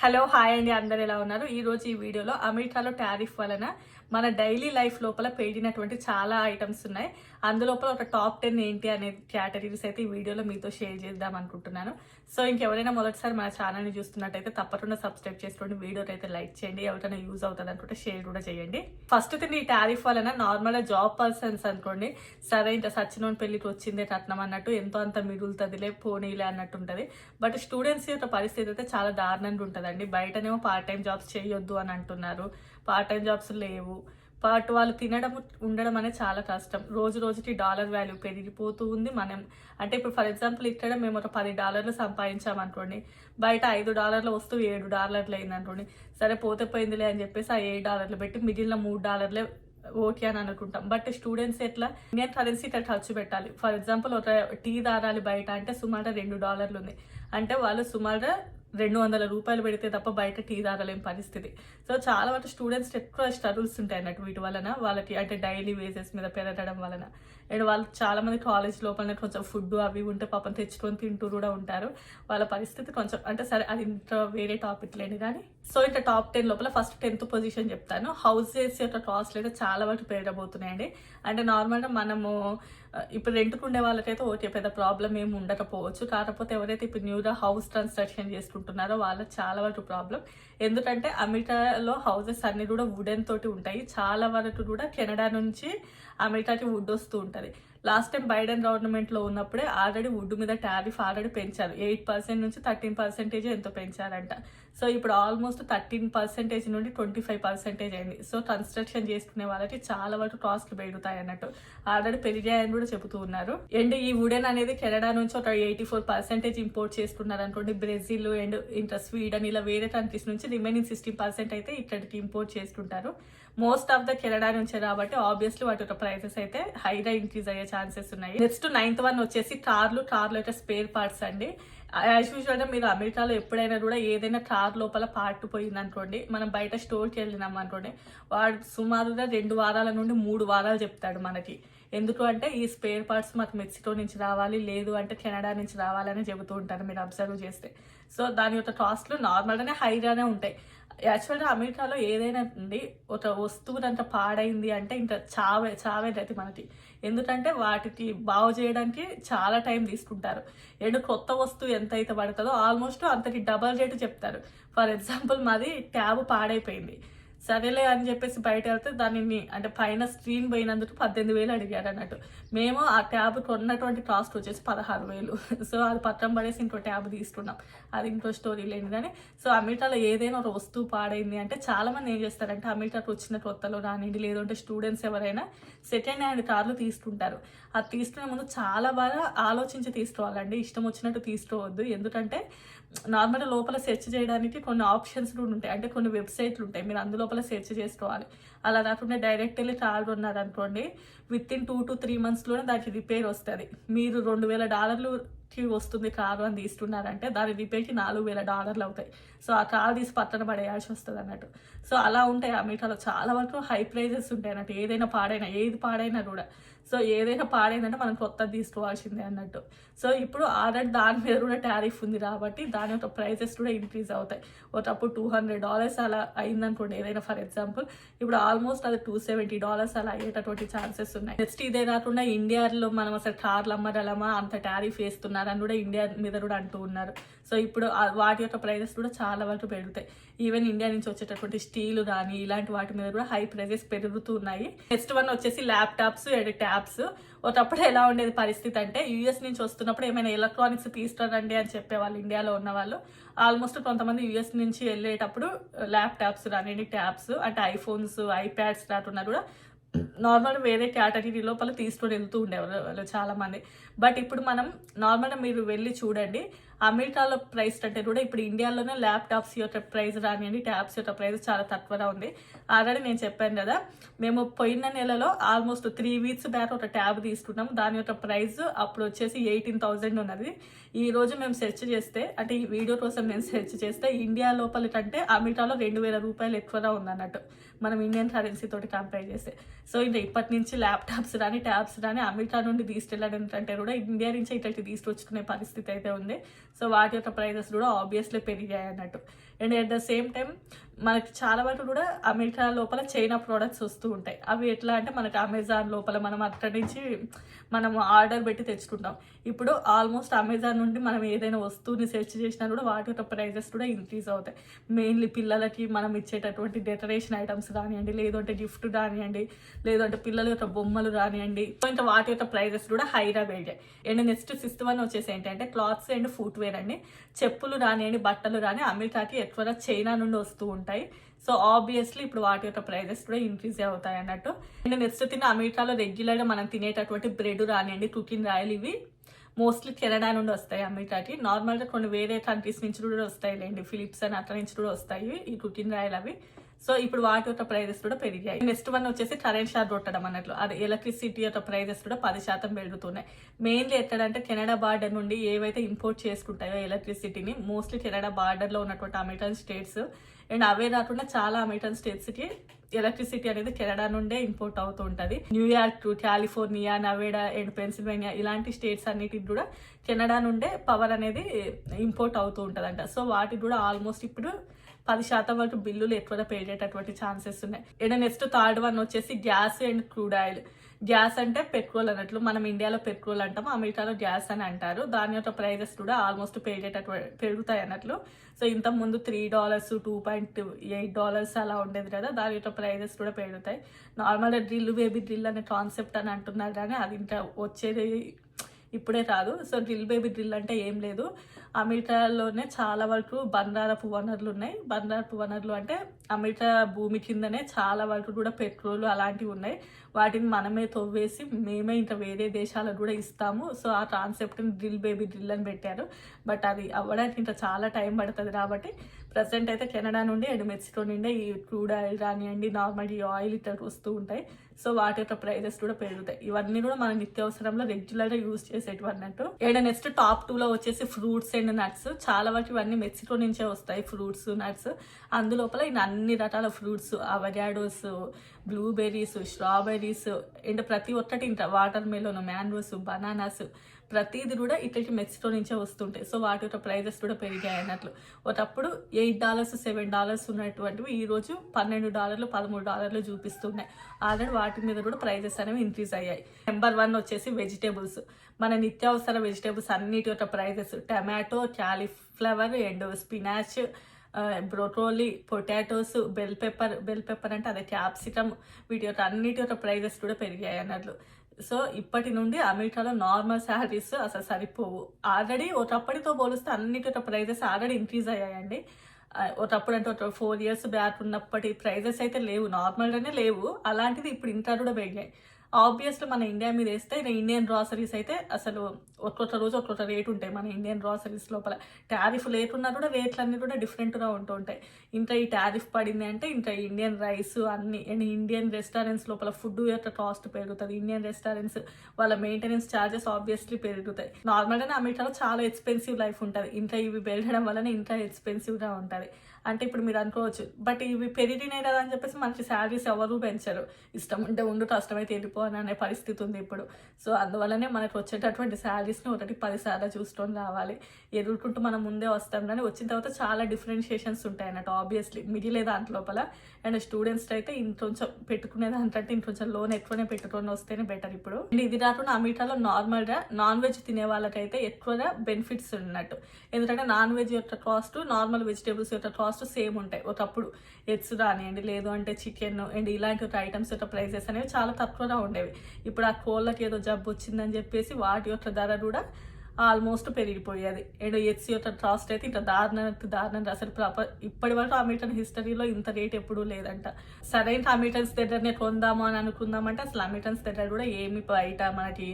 Hello hi అండి, అందరు ఎలా ఉన్నారు? ఈరోజు ఈ వీడియోలో అమెరికాలో టారిఫ్ వలన మన డైలీ లైఫ్ లోపల పెరిగినటువంటి చాలా ఐటమ్స్ ఉన్నాయి. అందులోపల ఒక టాప్ 10 ఏంటి అనే కేటగిరీస్ అయితే ఈ వీడియోలో మీతో షేర్ చేద్దాం అనుకుంటున్నాను. సో ఇంకెవరైనా మొదటిసారి మన ఛానల్ని చూస్తున్నట్టయితే తప్పకుండా సబ్స్క్రైబ్ చేసుకోండి, వీడియోని అయితే లైక్ చేయండి, ఎవరైనా యూజ్ అవుతుంది అనుకుంటే షేర్ కూడా చేయండి. ఫస్ట్ థింగ్, ఈ టారిఫ్ వలన నార్మల్గా జాబ్ పర్సన్స్ అనుకోండి, సరే ఇంత సచ్చినోని పెళ్లికి వచ్చిందే కట్నం అన్నట్టు ఎంతో అంత మిగులుతుందిలే పోనీలే అన్నట్టు ఉంటుంది. బట్ స్టూడెంట్స్ యొక్క పరిస్థితి అయితే చాలా దారుణంగా ఉంటుందండి. బయటనేమో పార్ట్ టైం జాబ్స్ చేయొద్దు అని అంటున్నారు, పార్ట్ టైం జాబ్స్ లేవు. బట్ వాళ్ళు తినడం ఉండడం అనేది చాలా కష్టం. రోజు రోజుకి డాలర్ వాల్యూ పెరిగిపోతూ ఉంది. మనం అంటే ఇప్పుడు ఫర్ ఎగ్జాంపుల్ ఇక్కడ మేము ఒక $10 సంపాదించామనుకోండి, బయట $5 వస్తూ $7 అయిందనుకోండి, సరే పోతే పోయిందిలే అని చెప్పేసి ఆ $7 పెట్టి మిగిలిన $3 ఓకే అని అనుకుంటాం. బట్ స్టూడెంట్స్ ఎట్లా ఇండియన్ కరెన్సీ ఇక్కడ ఖర్చు పెట్టాలి. ఫర్ ఎగ్జాంపుల్ ఒక టీ దారాలి బయట అంటే సుమారు $2 ఉంది అంటే వాళ్ళు సుమారు $200 పెడితే తప్ప బయట టీ తాగలేని పరిస్థితి. సో చాలా వరకు స్టూడెంట్స్ ఎక్కువ స్ట్రగుల్స్ ఉంటాయి అన్నట్టు వీటి వలన, వాళ్ళకి అంటే డైలీ వేజెస్ మీద పెరగడం వలన. అండ్ వాళ్ళు చాలా మంది కాలేజ్ లోపలనే కొంచెం ఫుడ్ అవి ఉంటే పాపం తెచ్చుకొని తింటూ కూడా ఉంటారు. వాళ్ళ పరిస్థితి కొంచెం అంటే సరే అది ఇంత వేరే టాపిక్ లేని కానీ. సో ఇంకా టాప్ 10 లోపల ఫస్ట్ 10th పొజిషన్ చెప్తాను. హౌసెస్ యొక్క కాస్ట్ అయితే చాలా వరకు పెరగబోతున్నాయండి. అంటే నార్మల్గా మనము ఇప్పుడు రెంట్కు ఉండే వాళ్ళకైతే ఓకే పెద్ద ప్రాబ్లం ఏమి ఉండకపోవచ్చు. కాకపోతే ఎవరైతే ఇప్పుడు న్యూగా హౌస్ కన్స్ట్రక్షన్ చేసుకుంటున్నారో వాళ్ళకి చాలా వరకు ప్రాబ్లం. ఎందుకంటే అమెరికాలో హౌసెస్ అన్ని కూడా వుడెన్ తోటి ఉంటాయి. చాలా వరకు కూడా కెనడా నుంచి అమెరికాకి వుడ్ వస్తూ ఉంటుంది. లాస్ట్ టైం బైడెన్ గవర్నమెంట్లో ఉన్నప్పుడే ఆల్రెడీ వుడ్ మీద టారిఫ్ ఆల్రెడీ పెంచారు. 8% నుంచి 13% ఎంతో పెంచారంట. సో ఇప్పుడు ఆల్మోస్ట్ 13% నుండి 25% అయింది. సో కన్స్ట్రక్షన్ చేసుకునే వాళ్ళకి చాలా వరకు కాస్ట్లు పెరుగుతాయి అన్నట్టు ఆల్రెడీ పెరిగాయని కూడా చెబుతూ ఉన్నారు. అండ్ ఈ వుడెన్ అనేది కెనడా నుంచి ఒక 84% ఇంపోర్ట్ చేస్తున్నారు అనుకోండి. బ్రెజిల్ అండ్ ఇంకా స్వీడన్ ఇలా వేరే కంట్రీస్ నుంచి రిమైనింగ్ 16% అయితే ఇక్కడికి ఇంపోర్ట్ చేస్తుంటారు. మోస్ట్ ఆఫ్ ద కెనడా నుంచే కాబట్టి ఆబ్వియస్లీ వాటి యొక్క ప్రైసెస్ అయితే హైగా ఇంక్రీజ్ అయ్యే ఛాన్సెస్ ఉన్నాయి. నెక్స్ట్ 9th వన్ వచ్చేసి కార్లు అయితే స్పేర్ పార్ట్స్ అండి. యాజ్ యూజువల్గా మీరు అమెరికాలో ఎప్పుడైనా కూడా ఏదైనా కార్ లోపల పార్ట్ పోయింది అనుకోండి, మనం బయట స్టోర్కి వెళ్ళినాం అనుకోండి, వాడు సుమారుగా 2 వారాల నుండి 3 వారాలు చెప్తాడు మనకి. ఎందుకు అంటే ఈ స్పేర్ పార్ట్స్ మాకు మెక్సికో నుంచి రావాలి, లేదు అంటే కెనడా నుంచి రావాలని చెబుతూ ఉంటారు మీరు అబ్జర్వ్ చేస్తే. సో దాని యొక్క కాస్ట్లు నార్మల్గానే హైగానే ఉంటాయి. యాక్చువల్గా అమెరికాలో ఏదైనా అండి ఒక వస్తువు అంత పాడైంది అంటే ఇంకా చావే గతి మనకి. ఎందుకంటే వాటికి బాగు చేయడానికి చాలా టైం తీసుకుంటారు. కొత్త వస్తువు ఎంత అయితే పడుతుందో ఆల్మోస్ట్ అంతకి డబల్ రేటు చెప్తారు. ఫర్ ఎగ్జాంపుల్ మాది ట్యాబ్ పాడైపోయింది, సరేలే అని చెప్పేసి బయట వెళ్తే దానిని అంటే పైన స్క్రీన్ పోయినందుకు 18,000 అడిగారు అన్నట్టు. మేము ఆ ట్యాబ్ కొన్నటువంటి కాస్ట్ వచ్చేసి 16,000. సో అది పత్రం పడేసి ఇంకో ట్యాబ్ తీసుకున్నాం, అది ఇంకో స్టోరీ లేని కానీ. సో అమెరికాలో ఏదైనా ఒక వస్తువు పాడైంది అంటే చాలా మంది ఏం చేస్తారంటే అమెరికాకు వచ్చిన కొత్తలో రానివ్వండి, లేదంటే స్టూడెంట్స్ ఎవరైనా సెకండ్ హ్యాండ్ కార్లు తీసుకుంటారు. అది తీసుకునే ముందు చాలా బాగా ఆలోచించి తీసుకోవాలండి. ఇష్టం వచ్చినట్టు తీసుకోవద్దు. ఎందుకంటే నార్మల్గా లోపల సెర్చ్ చేయడానికి కొన్ని ఆప్షన్స్ కూడా ఉంటాయి, అంటే కొన్ని వెబ్సైట్లు ఉంటాయి, మీరు అందులోపల సెర్చ్ చేసుకోవాలి. అలా కాకుండా డైరెక్ట్ వెళ్ళి కార్ కొన్నారనుకోండి, విత్ ఇన్ 2 to 3 monthsలోనే దానికి రిపేర్ వస్తుంది. మీరు $2,000కి వస్తుంది కారు అని తీసుకున్నారంటే దాని రిపేర్కి $4,000 అవుతాయి. సో ఆ కార్ తీసి పక్కన పడేయాల్సి వస్తుంది అన్నట్టు. సో అలా ఉంటాయి అమెరికాలో చాలా వరకు హై ప్రైజెస్ ఉంటాయి అన్నట్టు. ఏది పాడైనా కూడా. సో ఏదైనా పాడైందంటే మనం కొత్తది తీసుకోవాల్సిందే అన్నట్టు. సో ఇప్పుడు ఆల్రెడీ దాని మీద కూడా టారిఫ్ ఉంది కాబట్టి దాని యొక్క ప్రైజెస్ కూడా ఇంక్రీజ్ అవుతాయి. ఒకప్పుడు $200 అలా అయిందనుకోండి ఏదైనా ఫర్ ఎగ్జాంపుల్, ఇప్పుడు ఆల్మోస్ట్ అది $270 అలా అయ్యేటటువంటి ఛాన్సెస్ ఉన్నాయి. నెక్స్ట్ ఇదే కాకుండా ఇండియాలో మనం అసలు కార్లు అమ్మగలమా, అంత టారిఫ్ వేస్తున్నారని కూడా ఇండియా మీద కూడా అంటూ ఉన్నారు. సో ఇప్పుడు వాటి యొక్క ప్రైజెస్ కూడా చాలా వరకు పెరుగుతాయి. ఈవెన్ ఇండియా నుంచి వచ్చేటటువంటి స్టీల్ కానీ ఇలాంటి వాటి మీద కూడా హై ప్రైజెస్ పెరుగుతూ ఉన్నాయి. నెక్స్ట్ వన్ వచ్చేసి ల్యాప్టాప్స్ అండ్ ట్యాబ్స్. ఒకప్పుడు ఎలా ఉండేది పరిస్థితి అంటే యూఎస్ నుంచి వస్తున్నప్పుడు ఏమైనా ఎలక్ట్రానిక్స్ తీసుకురండి అని చెప్పేవాళ్ళు ఇండియాలో ఉన్న వాళ్ళు. ఆల్మోస్ట్ కొంతమంది యూఎస్ నుంచి వెళ్ళేటప్పుడు ల్యాప్టాప్స్ రానివ్వండి, ట్యాబ్స్ అంటే ఐఫోన్స్, ఐప్యాడ్స్ రాకున్నా కూడా నార్మల్ వేరే కేటగిరీ లోపల తీసుకొని వెళ్తూ ఉండేవాళ్ళు చాలా మంది. బట్ ఇప్పుడు మనం నార్మల్గా మీరు వెళ్ళి చూడండి, అమెరికాలో ప్రైస్ అంటే కూడా ఇప్పుడు ఇండియాలోనే ల్యాప్టాప్స్ యొక్క ప్రైస్ రానివ్వండి, ట్యాబ్స్ యొక్క ప్రైస్ చాలా తక్కువగా ఉంది. ఆల్రెడీ నేను చెప్పాను కదా, మేము పోయిన నెలలో ఆల్మోస్ట్ 3 weeks బ్యాక్ ఒక ట్యాబ్ తీసుకున్నాం. దాని యొక్క ప్రైస్ అప్పుడు వచ్చేసి 18,000 ఉన్నది. ఈ రోజు మేము సెర్చ్ చేస్తే, అంటే ఈ వీడియో కోసం నేను సెర్చ్ చేస్తే ఇండియా లోపల కంటే అమెరికాలో $2,000 ఎక్కువగా ఉందన్నట్టు మనం ఇండియన్ కరెన్సీ తోటి కంపేర్ చేస్తే. సో ఇంకా ఇప్పటి నుంచి ల్యాప్టాప్స్ కానీ ట్యాబ్స్ కానీ అమెరికా నుండి తీసుకెళ్ళడం కంటే కూడా ఇండియా నుంచి ఇక్కడికి తీసుకొచ్చుకునే పరిస్థితి అయితే ఉంది. సో వాటి యొక్క ప్రైజెస్ కూడా ఆబ్వియస్లీ పెరిగాయి అన్నట్టు. And at the same time మనకి చాలా వరకు కూడా అమెరికా లోపల చైనా ప్రోడక్ట్స్ వస్తూ ఉంటాయి. అవి ఎట్లా అంటే మనకి అమెజాన్ లోపల మనం అక్కడి నుంచి మనం ఆర్డర్ పెట్టి తెచ్చుకుంటాం. ఇప్పుడు ఆల్మోస్ట్ అమెజాన్ నుండి మనం ఏదైనా వస్తువుని సెర్చ్ చేసినా కూడా వాటి యొక్క ప్రైజెస్ కూడా ఇంక్రీజ్ అవుతాయి. మెయిన్లీ పిల్లలకి మనం ఇచ్చేటటువంటి డెకరేషన్ ఐటమ్స్ కానివ్వండి, లేదంటే గిఫ్ట్ కానివ్వండి, లేదంటే పిల్లల యొక్క బొమ్మలు కానివ్వండి, ఇంకా వాటి యొక్క ప్రైజెస్ కూడా హైగా పెరిగాయి. అండ్ నెక్స్ట్ 6th వన్ వచ్చేసి ఏంటంటే క్లాత్స్ అండ్ ఫుట్వేర్ అండి. చెప్పులు కానివ్వండి, బట్టలు కానీ అమెరికాకి ఎక్కువగా చైనా నుండి వస్తూ ఉంటాయి. సో ఆబ్వియస్లీ ఇప్పుడు వాటి యొక్క ప్రైజెస్ కూడా ఇంక్రీజ్ అవుతాయి అన్నట్టు. అండ్ నెక్స్ట్ తిన్న అమెరికాలో రెగ్యులర్గా మనం తినేటటువంటి బ్రెడ్ రానివ్వండి, కుకింగ్ ఆయిల్, ఇవి మోస్ట్లీ కెనడా నుండి వస్తాయి అమెరికాకి. నార్మల్గా కొన్ని వేరే కంట్రీస్ నుంచి కూడా వస్తాయి లేండి, ఫిలిప్స్ అని అట్లా నుంచి కూడా వస్తాయి ఈ కుకింగ్ ఆయిల్ అవి. సో ఇప్పుడు వాటి యొక్క ప్రైజెస్ కూడా పెరిగాయి. నెక్స్ట్ వన్ వచ్చేసి కరెంట్ షార్ట్ కొట్టడం అన్నట్లు. అది ఎలక్ట్రిసిటీ యొక్క ప్రైజెస్ కూడా 10% పెరుగుతున్నాయి. మెయిన్లీ ఎక్కడంటే కెనడా బార్డర్ నుండి ఏవైతే ఇంపోర్ట్ చేసుకుంటాయో ఎలక్ట్రిసిటీని, మోస్ట్లీ కెనడా బార్డర్లో ఉన్నటువంటి అమెరికన్ స్టేట్స్ అండ్ అవే కాకుండా చాలా అమెరికన్ స్టేట్స్కి ఎలక్ట్రిసిటీ అనేది కెనడా నుండే ఇంపోర్ట్ అవుతూ ఉంటుంది. న్యూయార్క్, కాలిఫోర్నియా, నవేడా అండ్ పెన్సిల్వేనియా ఇలాంటి స్టేట్స్ అన్నిటికి కూడా కెనడా నుండే పవర్ అనేది ఇంపోర్ట్ అవుతూ ఉంటుందంట. సో వాటికి కూడా ఆల్మోస్ట్ ఇప్పుడు 10% వరకు బిల్లులు ఎక్కువగా పెరిగేటటువంటి ఛాన్సెస్ ఉన్నాయి. అండ్ నెక్స్ట్ థర్డ్ వన్ వచ్చేసి gas and crude oil. Gas అంటే పెట్రోల్ అన్నట్లు, మనం ఇండియాలో పెట్రోల్ అంటాము, అమెరికాలో గ్యాస్ అని అంటారు. దాని యొక్క ప్రైజెస్ కూడా ఆల్మోస్ట్ పెరుగుతాయి అన్నట్లు. సో ఇంత ముందు $3, $2.8 అలా ఉండేది కదా, దాని యొక్క ప్రైజెస్ కూడా పెరుగుతాయి. నార్మల్గా డ్రిల్ బేబీ డ్రిల్ అనే కాన్సెప్ట్ అని అంటున్నారు కానీ అది ఇంకా వచ్చేది ఇప్పుడే కాదు. సో డ్రిల్ బేబీ డ్రిల్ అంటే ఏం లేదు, అమెరికాలోనే చాలా వరకు బంగారపు వనరులు ఉన్నాయి. బంగారపు వనరులు అంటే అమెరికా భూమి కిందనే చాలా వరకు కూడా పెట్రోల్ అలాంటివి ఉన్నాయి. వాటిని మనమే తవ్వేసి మేమే ఇంకా వేరే దేశాలకు కూడా ఇస్తాము. సో ఆ కాన్సెప్ట్ని డ్రిల్ బేబీ డ్రిల్ అని పెట్టారు. బట్ అది అవ్వడానికి ఇంకా చాలా టైం పడుతుంది. కాబట్టి ప్రజెంట్ అయితే కెనడా నుండి అండ్ మెక్సికో నుండి ఈ క్రూడ్ ఆయిల్ కానివ్వండి, నార్మల్ ఈ ఆయిల్ ఇట్లా వస్తూ ఉంటాయి. సో వాటి యొక్క ప్రైజెస్ కూడా పెరుగుతాయి. ఇవన్నీ కూడా మన నిత్యావసరంలో రెగ్యులర్గా యూజ్ చేసేటివి అన్నట్టు. అండ్ నెక్స్ట్ టాప్ 2లో వచ్చేసి ఫ్రూట్స్ అండ్ నట్స్. చాలా వరకు ఇవన్నీ మెక్సికో నుంచే వస్తాయి, ఫ్రూట్స్, నట్స్. అందులోపల ఇంకా అన్ని రకాల ఫ్రూట్స్, అవగాడోస్, బ్లూబెర్రీస్, స్ట్రాబెర్రీస్ అండ్ ప్రతి ఒక్కటి ఇంకా వాటర్ మెలోన్, మ్యాంగోస్, బనానాస్ ప్రతిది కూడా ఇక్కడికి మెక్సికో నుంచే వస్తుంటాయి. సో వాటి యొక్క ప్రైజెస్ కూడా పెరిగాయి అన్నట్లు. ఒకప్పుడు $8, $7 ఉన్నటువంటివి ఈరోజు $12, $13 చూపిస్తున్నాయి. ఆల్రెడీ వాటి మీద కూడా ప్రైజెస్ అనేవి ఇంక్రీజ్ అయ్యాయి. నెంబర్ 1 వచ్చేసి వెజిటేబుల్స్. మన నిత్యావసర వెజిటేబుల్స్ అన్నిటి యొక్క prices, tomato, cauliflower and spinach, broccoli, potatoes, bell pepper అంటే అదే క్యాప్సికమ్, వీటి యొక్క అన్నిటి యొక్క ప్రైజెస్ కూడా పెరిగాయి అన్నట్లు. సో ఇప్పటి నుండి అమెరికాలో నార్మల్ శాలరీస్ అసలు సరిపోవు. ఆల్రెడీ ఒకప్పటితో పోలిస్తే అన్నిటి ప్రైజెస్ ఆల్రెడీ ఇంక్రీజ్ అయ్యాయండి. ఒకప్పుడు అంటే ఒక 4 years బ్యాక్ ఉన్నప్పటి ప్రైజెస్ అయితే లేవు, నార్మల్గానే లేవు. అలాంటిది ఇప్పుడు ఇంకా కూడా పెరిగాయి. ఆబ్వియస్లీ మన ఇండియా మీద వేస్తే ఇండియన్ గ్రాసరీస్ అయితే అసలు ఒక్కొక్క రోజు ఒక్కొక్క రేట్ ఉంటాయి. మన ఇండియన్ గ్రాసరీస్ లోపల టారిఫ్ లేకున్నా కూడా రేట్లు అన్నీ కూడా డిఫరెంట్గా ఉంటూ ఉంటాయి. ఇంకా ఈ టారిఫ్ పడింది అంటే ఇంకా ఇండియన్ రైస్ అన్ని అండ్ ఇండియన్ రెస్టారెంట్స్ లోపల ఫుడ్ యొక్క కాస్ట్ పెరుగుతుంది. ఇండియన్ రెస్టారెంట్స్ వాళ్ళ మెయింటెనెన్స్ ఛార్జెస్ ఆబ్వియస్లీ పెరుగుతాయి. నార్మల్గానే అమెరికాలో చాలా ఎక్స్పెన్సివ్ లైఫ్ ఉంటుంది. ఇంకా ఇవి పెరగడం వలన ఇంకా ఎక్స్పెన్సివ్గా ఉంటుంది. అంటే ఇప్పుడు మీరు అనుకోవచ్చు, బట్ ఇవి పెరిగినాయి కదా అని చెప్పేసి మనకి శాలరీస్ ఎవరు పెంచరు. ఇష్టం ఉంటే ఉండు, కష్టమైతే వెళ్ళిపోని అనే పరిస్థితి ఉంది ఇప్పుడు. సో అందువల్లనే మనకు వచ్చేటటువంటి శాలరీస్ని 1-10 సార్లు చూసుకొని రావాలి. ఎదుర్కొంటూ మనం ముందే వస్తాం కానీ వచ్చిన తర్వాత చాలా డిఫరెన్షియేషన్స్ ఉంటాయి అన్నట్టు. ఆబ్వియస్లీ మిగిలే దాంట్ లోపల అండ్ స్టూడెంట్స్ అయితే ఇంకొంచెం పెట్టుకునే దాంట్లో ఇంకొంచెం లోన్ ఎక్కువనే పెట్టుకొని వస్తేనే బెటర్ ఇప్పుడు. అండ్ ఇది కాకుండా అమెరికాలో నార్మల్గా నాన్ వెజ్ తినే వాళ్ళకైతే ఎక్కువగా బెనిఫిట్స్ ఉన్నట్టు. ఎందుకంటే నాన్ వెజ్ యొక్క కాస్ట్, నార్మల్ వెజిటేబుల్స్ యొక్క కాస్ట్ సేమ్ ఉంటాయి. ఒకప్పుడు ఎగ్స్ రానివ్వండి, లేదు అంటే చికెన్ అండ్ ఇలాంటి ఒక ఐటమ్స్ యొక్క ప్రైజెస్ అనేవి చాలా తక్కువగా ఉండేవి. ఇప్పుడు ఆ కోళ్ళకి ఏదో జబ్బు వచ్చిందని చెప్పేసి వాటి యొక్క ధర కూడా ఆల్మోస్ట్ పెరిగిపోయేది. అండ్ ఎగ్స్ యొక్క కాస్ట్ అయితే ఇంకా దారుణం అసలు ఇప్పటి వరకు అమెరికన్ హిస్టరీలో ఇంత రేట్ ఎప్పుడూ లేదంట. సరైన అమెరికన్స్ దగ్గరనే కొందాము అని అనుకుందామంటే అసలు అమెరికన్స్ దగ్గర కూడా ఏమి బయట మనకి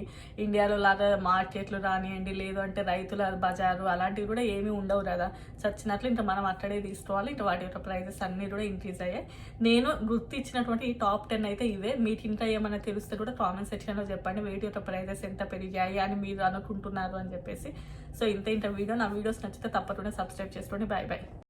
ఇండియాలో లాగా మార్కెట్లు రానివ్వండి, లేదు అంటే రైతుల బజారు అలాంటివి కూడా ఏమీ ఉండవు కదా. చచ్చినట్లు ఇంకా మనం అక్కడే తీసుకోవాలి. ఇంకా వాటి యొక్క ప్రైజెస్ అన్నీ కూడా ఇంక్రీజ్ అయ్యాయి. నేను గుర్తు ఇచ్చినటువంటి ఈ టాప్ 10 అయితే ఇవే. మీకు ఇంకా ఏమైనా తెలిస్తే కూడా కామెంట్ సెక్షన్లో చెప్పండి. వీటి యొక్క ప్రైజెస్ ఎంత పెరిగాయి అని మీరు అనుకుంటున్నారు అని చెప్పేసి. సో ఇంత వీడియో. నా వీడియోస్ నచ్చితే తప్పకుండా సబ్స్క్రైబ్ చేసుకోండి. By by.